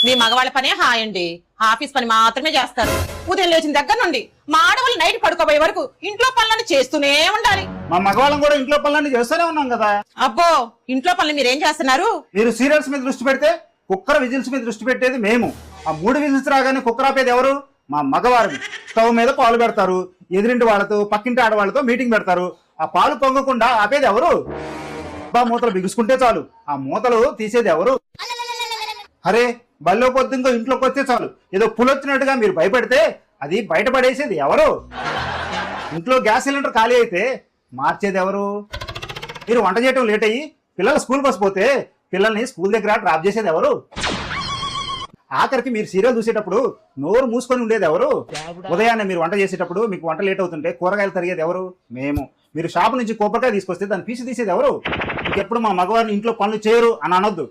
మీ మగవాళ్ళ పనే హాయండి, ఆఫీస్ పని మాత్రమే చేస్తారు. ఉదయం లేచిన దగ్గర నుండి మా ఆడవాళ్ళు నైట్ పడుకోబోయే వరకు ఇంట్లో పనులను చేస్తూనే ఉండాలి. మా మగవాళ్ళం కూడా ఇంట్లో పనులన్నీ చేస్తూనే ఉన్నాం కదా. అబ్బో, ఇంట్లో పనులు మీరేం చేస్తున్నారు? మీరు సీరియల్స్ మీద దృష్టి పెడితే కుక్కర్ విజిల్స్ మీద దృష్టి పెట్టేది మేము. ఆ 3 విజిల్స్ రాగానే కుక్కర్ ఆపేది ఎవరు? మా మగవారు. స్టవ్ మీద పాలు పెడతారు, ఎదురింటి వాళ్ళతో పక్కింటి ఆడవాళ్ళతో మీటింగ్ పెడతారు. ఆ పాలు పొంగకుండా ఆపేది ఎవరు? మూతలు బిగుసుకుంటే చాలు ఆ మూతలు తీసేది ఎవరు? అరే బల్లో పొద్దుంకో ఇంట్లోకి వస్తే చాలు ఏదో పులొచ్చినట్టుగా మీరు భయపడితే అది బయటపడేసేది ఎవరు? ఇంట్లో గ్యాస్ సిలిండర్ ఖాళీ అయితే మార్చేది ఎవరు? మీరు వంట చేయటం లేట్ అయ్యి పిల్లలు స్కూల్ బస్ పోతే పిల్లల్ని స్కూల్ దగ్గర డ్రాప్ చేసేది ఎవరు? ఆఖరికి మీరు సీరియల్ చూసేటప్పుడు నోరు మూసుకొని ఉండేది ఎవరు? ఉదయాన్నే మీరు వంట చేసేటప్పుడు మీకు వంట లేట్ అవుతుంటే కూరగాయలు తరిగేది ఎవరు? మేము. మీరు షాపు నుంచి కొబ్బరికాయ తీసుకొస్తే దాన్ని పీసి తీసేది ఎవరు? ఇంకెప్పుడు మా మగవారిని ఇంట్లో పనులు చేయరు అని అనొద్దు.